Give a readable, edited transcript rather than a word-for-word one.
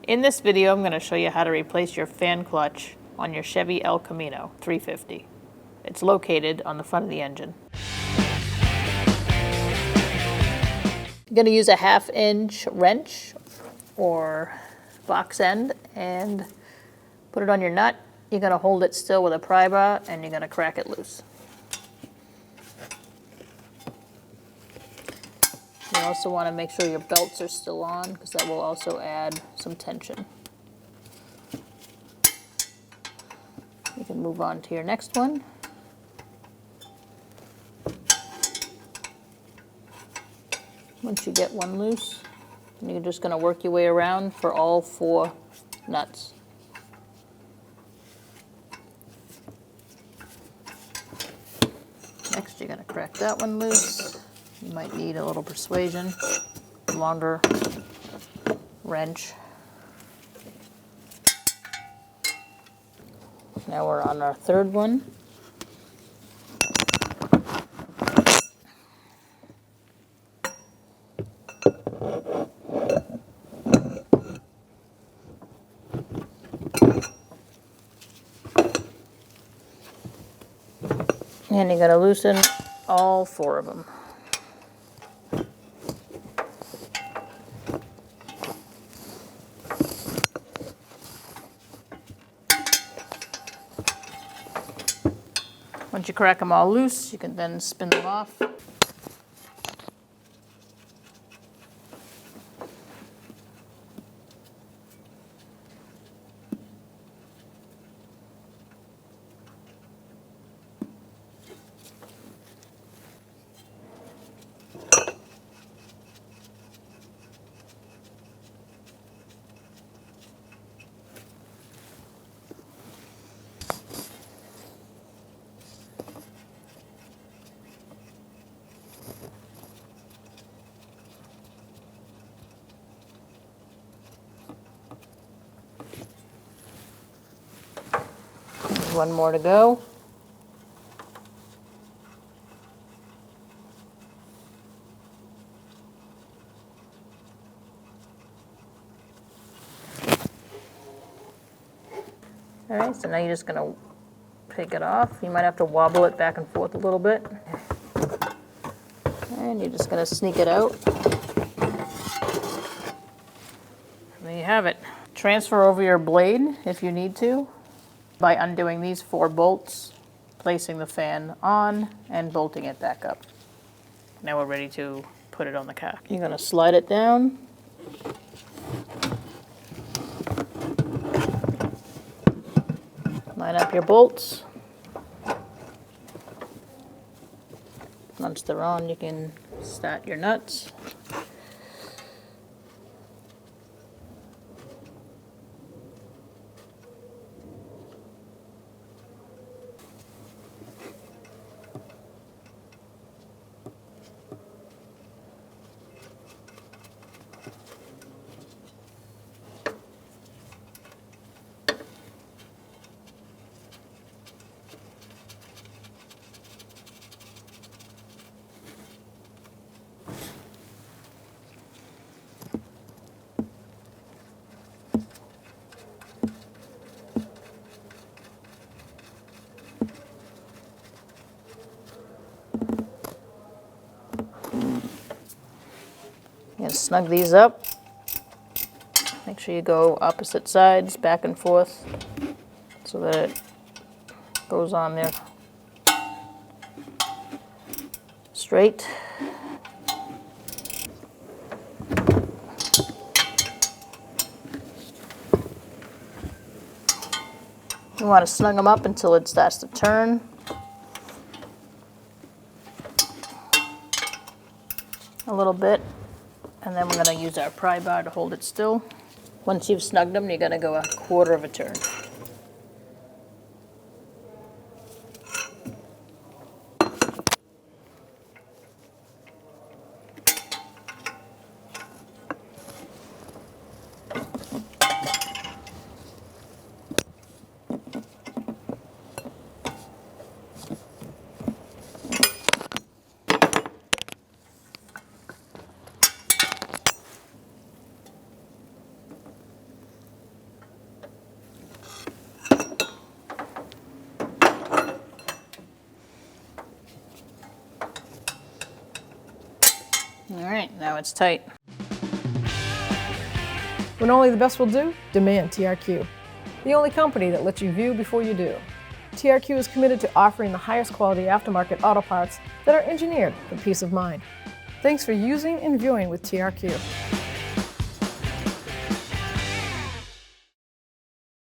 In this video, I'm going to show you how to replace your fan clutch on your Chevy El Camino 350. It's located on the front of the engine. You're going to use a 1/2-inch wrench or box end and put it on your nut. You're going to hold it still with a pry bar and you're going to crack it loose. You also want to make sure your belts are still on because that will also add some tension. You can move on to your next one. Once you get one loose, you're just going to work your way around for all 4 nuts. Next, you're going to crack that one loose. You might need a little persuasion, longer wrench. Now we're on our 3rd one. And you're going to loosen all 4 of them. Once you crack them all loose, you can then spin them off. One more to go. All right, so now you're just going to take it off. You might have to wobble it back and forth a little bit. And you're just going to sneak it out. And there you have it. Transfer over your blade if you need to by undoing these 4 bolts, placing the fan on, and bolting it back up. Now we're ready to put it on the car. You're going to slide it down. Line up your bolts. Once they're on, you can start your nuts. And snug these up. Make sure you go opposite sides, back and forth, so that it goes on there straight. You want to snug them up until it starts to turn. A little bit. And then we're going to use our pry bar to hold it still. Once you've snugged them, you're going to go 1/4 of a turn. All right, now it's tight. When only the best will do, demand TRQ. The only company that lets you view before you do. TRQ is committed to offering the highest quality aftermarket auto parts that are engineered for peace of mind. Thanks for using and viewing with TRQ.